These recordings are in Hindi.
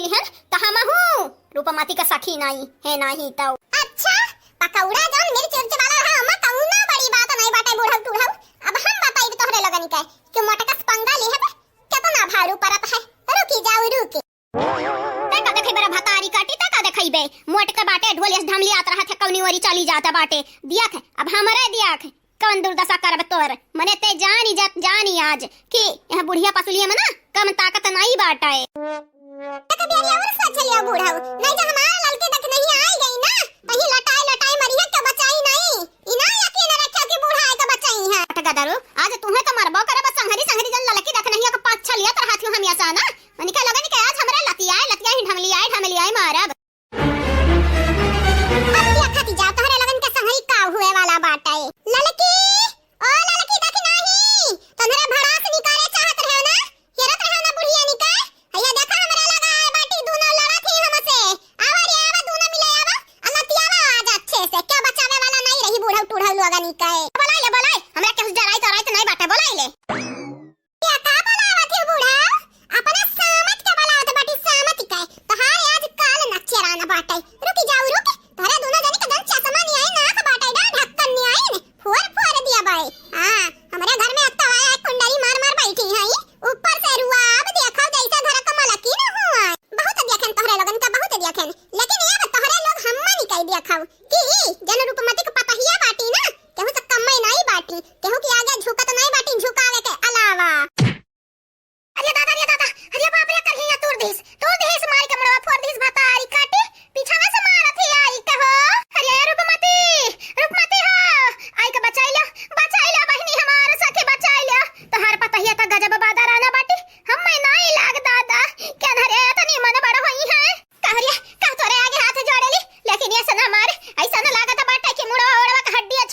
लिहन त हम हूं रूपमती का सखी नहीं है नहीं तो। अच्छा पकौड़ा जौन मिर्च उर्च वाला है हम कौनो बड़ी बात नहीं बाटे बूढ़ऊ टूढ़ऊ। अब हम बताई तोहरे लगन के कि मोटका पंगा ले है कितना भारू परत है। रुकी जाओ रुकी तका देखै बरा भतारी काटी तका देखैबे मोटका बाटे ढोलिस ढमली आत रहा थे कौनी वरी चली जाता बाटे दियाख अब हमरे दियाख कौन दुर्दशा करब तोर मने ते जानी जानी आज कि यह बुढ़िया पसुलिया में ना कम ताकत नहीं बाटे। तका बेरिया और सच लिया बूढ़ऊ नहीं जो हमारा ललके देख नहीं आई गई ना कहीं लटाई मरिया के बचाई नहीं इना यकीन रखियो कि बूढ़ा है के बचाई है। टका दारू आज तुम्हें तो मरबो करब संहरी जन ललकी देख नहीं के पाछ छलिया तर हाथियो हम ऐसा ना मने का लगन के आज हमरा लतिया ही ढमली आई मारब। अब क्या खाती जा तोहरे लगन के संहरी का हुए वाला बाटे ललकी ओ ललकी देख नहीं तोहरे भड़ास निकाले चाहत रहे ना हेरत रहे ना बुढ़िया निका हैया देखा हमरा लगा है बाटी दोनों लड़त ही हमसे आवा रे आवा दोनों मिले आवा अलतियावा आज अच्छे से क्या बचावे वाला नहीं रही बूढ़ा टूढ़ा लोगा निकाए बोलाई हमरा के जराई तो नहीं बाटे बोलाई ले क्या का बोलावत है बूढ़ा अपना सामत के बोलावत बाटी सामत के तोहारे आज काल नचराना बाटे रुकी जाऊ रुकी तोहरे दोनों जनी के दन चश्मा नहीं आई नाक बाटे डा ढक्कन नहीं आई ने फोर दिया भाई। हां हमारे घर में अत्ता है कुंडली मार बैठी है ऊपर से रुआब देखो जैसे घर कमल की न हुआ बहुत देखन तोहरे लगन का बहुत देखन लेकिन ये तोहरे लोग हममा नहीं कह देखाओ कि जन रूपमती के पतहिया बाटी ना केहू से कम्मई नहीं बाटी केहू के आगे झुकत नहीं बाटी झुकावे के अलावा। अरे दादा अरे बाप रे करहिया तोड़ दिस मार के मड़वा फोड़ दिस भतारी काटी पीछा में से मारत है आई के हो। अरे रूपमती हो आई के बचाई लो बहिनी हमार सखी बचाई लो तोहार पतहिया त गजब बादर आना बाटी हम नहीं लाग दादा क्या धरे तनी मन बड़ होई है कहरिया का तोरे आगे हाथ जोड़ेली लेकिन ऐसा ना मार ऐसा ना लागत बाटे कि मुड़वा ओड़वा का हड्डी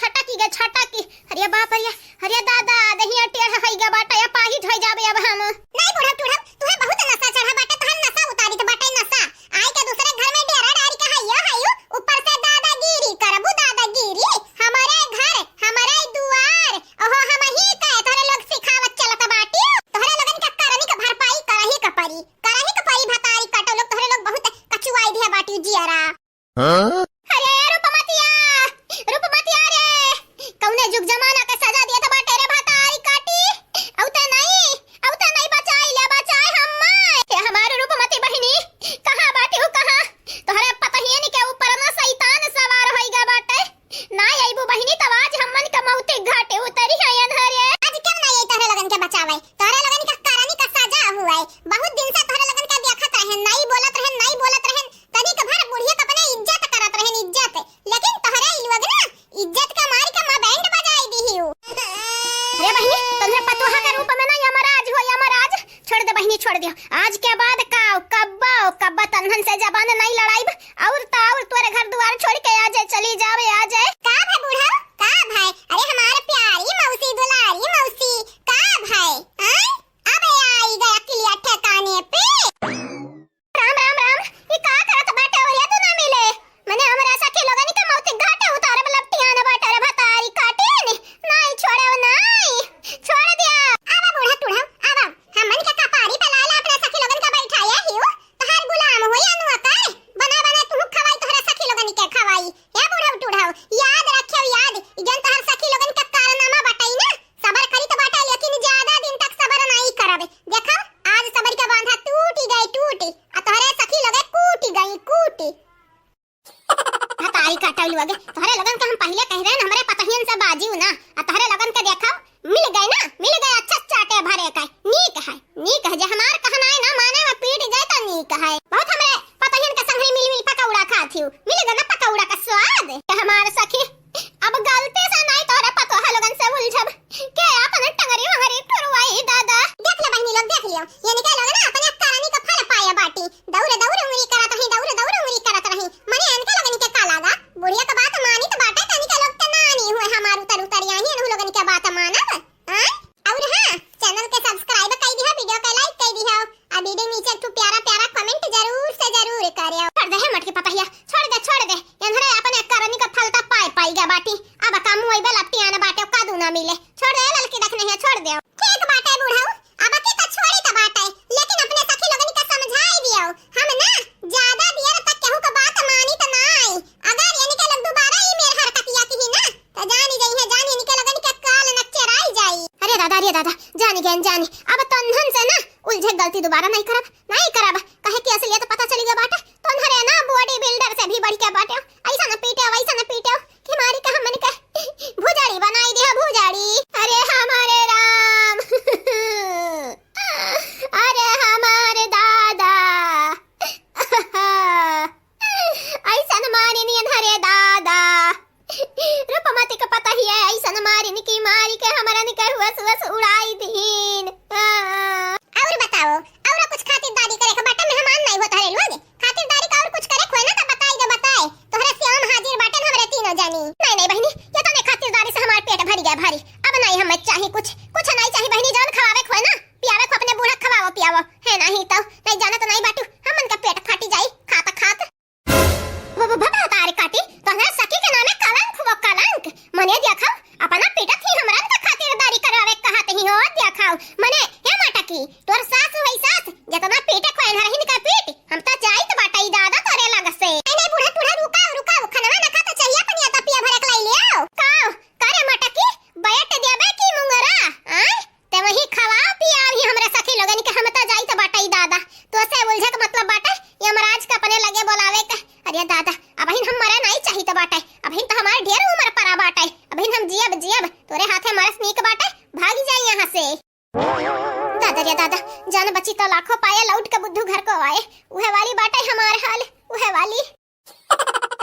छटा की अरे बाप रे अरे दादा दहिया टेढ़ होइगा बाटे या पाही होई जाबे अब हम नहीं बूढ़ा टूढ़ा तुहे बहुत नशा चढ़ा बाटे तहन नशा उतारी त बाटे नशा आई के दूसरे घर में डेरा डारी का हायो ऊपर से दादागिरी करबू दादागिरी हमारे घर हमारे दुआर ओहो हम ही कहे तोरे लोग सिखावत चलत बाटी तोरे लगन का करनी का भरपाई करही का परी भतारी काटो लोग तोरे लोग बहुत कचुआई दिया बाटी जियारा। हां अरे रूपमतिया रे कौने जुग जमाना के सजा दिया त बाटे रे भतारी काटी औते नहीं बचाई हम हमारे रूपमती बहिनी कहां बाटी हो कहां तोहरे पतहिए नी के ऊपर ना शैतान सवार होइगा बाटे ना आईबू बहिनी तब आज हमन का मौते घाटे उतरी है अंधरे आज क्यों ना ये तोहरे लगन के बचावे तोहरे लगन का करनी का सजा हुआ है बहुत दिन से तोहरे लगन का देखत रहे नहीं बोलत रहे तनी के भर बुढ़िया के अपने इज्जत करत रहे इज्जत लेकिन तोहरे लोग ना इज्जत का मार के मां बैंड बजाई दीहियो। अरे बहिनी तोहरे पतोहा के रूप में ना यमराज छोड़ दे बहिनी छोड़ दियो आज के बाद कब्बा तन्हन से जबान नहीं लड़ाई और तोरे घर द्वार छोड़ के आ जाए चली जावे आ जाए का भाई बूढ़ा का भाई अरे हमारे प्यारी मौसी दुलारी मौसी का भाई अबे आई गया किलिया ठिकाने पे राम ये का करत बाटे और ये तो ना मिले मने हमरा सखी लोगन के मौत घाटे उतारे लपटिया ना बाटे रे भतारी काटे ने नहीं छोड़ दिया आवा बूढ़ा टूढ़ा आवा हमन के कपारी पे लाला अपने सखी लोगन का बैठाया हियो तहार गुलाम होई अनु अकाय बना तू खवाई तोहरे सखी लोगन के खवाई ए बूढ़ा टूढ़ा याद रखियो जन तहार सखी लोगन का कारनामा बताई ना सबर करी तो बाटा लेकिन ज्यादा दिन तक सबर नहीं करबे देखो आज सबर के बांधा टूटी आ तोहरे सखी लगे कूटी भतारी काटल लगे तोहरे लगन के हम पहले कह रहे हमरे पतहियन से बाजीऊ ना आ तोहरे लगन के देखो मिल गए अच्छा चाटे भरे का नीक है जे हमार कहना है ना माने में पीट गए त नीक है बहुत हमरे पतहियन के संग मिल पकौड़ा खाथियो मिल गए ना पकौड़ा का स्वाद के हमार सखी अब गलती से नहीं तोहरे पतोहा लगन से उलझब के अपन टंगरी हरी टुरवाई दादा देख ले बहनी लोग देख लियो ये निकल लोग ना अपने करनी का फल पाया बाटी दौड़ उंगली करत रही मने इनके लगन के का लागा बुढ़िया का बात मानी तो बाटे तनी के लोग के नानी हुए हमार उतर आई है लोगन के बात मानब और हां चैनल के सब्सक्राइब कर दिया वीडियो के लाइक कर दिया आ वीडियो नीचे तू प्यारा कमेंट जरूर करियो छोड़ दे मटके पतहिया छोड़ दे इधर अपने करनी का फल ता पाई गा बाटी अब काम होई बे लपटी आना बाटे का दूना मिले छोड़ दे ललकी रखने है छोड़ दे ठीक बाटे बूढ़ा अब के तो छोड़ी तो बाटे लेकिन अपने सखी लोगन का समझाई दियो हम अरे दादा जानी गन जानी अब तन्हन से ना उलझे गलती दोबारा नहीं करब कहे कि असलियत पता चली गया बाटे तन्हरे ना बॉडी बिल्डर से भी बढ़ के बाटे ऐसा न पीटे कि मारी का हमन के भुजाड़ी बनाई दे भुजाड़ी। अरे हमारे राम अरे हमारे दादा ऐसा न मारी नियन हरे दादा रूपमती को पता ही है ऐसा न मारी की मारी के हमारा निकल हुआ सुवस उड़ाई दीन। और बताओ और कुछ खातिरदारी करे के बाटे मेहमान नहीं होता रे लोग खातिरदारी का और कुछ करे कोई ना तो बताए तोहरे श्याम हाजिर बाटे हमरे तीनों जानी। नहीं बहनी ये तो ने खातिरदारी से हमार पेट भर गया भारी अब नहीं हमें चाहिए कुछ नहीं चाहिए बहनी जान खवावे खोए ना पियावे को अपने बूढ़ा खवाओ पियावो है नहीं तो नहीं जाना तो नहीं बाटू हमन का पेट फाटी जाई खात वो भगा तारे काटी तोहरा सखी के नामे कलंक मने देखो अपना पेट थी हमरा का खातिरदारी करावे कहत ही हो देखो मने हे माटा की तोर सास वही सास जतना पेटे खोए ना रही का पेट हम तो जाई तो बाटाई दादा तोरे लग से नहीं बूढ़ा रुकाओ खनवा ना खाता चाहिए अपन या पिया भरक लाई ले आओ काओ करे माटा की बैठ देबे की मुंगरा आय ते वही खवाओ पियाव ही हमरा सखी लोगन के हम तो जाई तो बाटाई दादा तो से उलझे का मतलब बाटे यमराज का अपने लगे बोलावे का। अरे दादा अबहिन हम मरे नहीं चाहिए तो बाटे अबहिन तो हमारे ढेर उम्र परा बाटे अबहिन हम जियब तोरे हाथे मरस नीक बाटे भाग जाई यहां से। दादा रे दादा जान बची तो लाखों पाए लौट के बुद्धू घर को आए उहे वाली बाटे हमार हाल उहे वाली।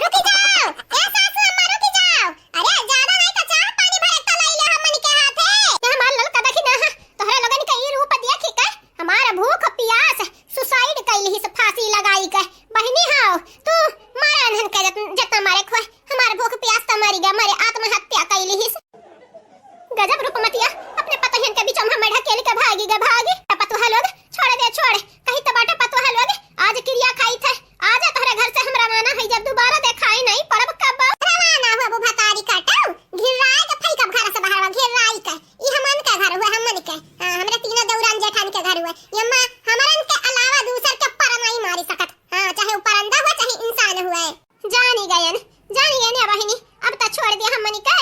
रुकी जाओ ए सासू अम्मा रुकी जाओ अरे ज्यादा नहीं तो चाह पानी भरे तो लई ले हमन के हाथे ये हमार ललका देखी ना तोहरे लोगन के ई रूप देखी के हमार भूख प्यास सुसाइड कैली ही से फांसी लगाई के बहनी हाओ तू मारा अनहन के जतना मारे खोए हमार भूख प्यास त मरी गए मारे आत्महत्या कैली ही गजब रूपमतिया अपने पतोहन के बीच में ढकेल के भागी पतोहा लोग छोड़ कहीं तो बाटे पतोहा लोग आज क्रिया खाई थे आज तोहरे घर से हमरा माना है जब दोबारा देखाई नहीं पड़ब कब रवाना हो बुआ तारी काटो घिराई के फई कब घर से बाहर घिराई के ई हमन के घर हुए हमन के हमरे तीनों दौरान जेठान के घर हुए यम्मा हमरन के अलावा दूसर के पर नहीं मारी सकत हां चाहे ऊपर अंडा हो चाहे इंसान हुए जानी गयन बहिनी अब तो छोड़ दिया हमन के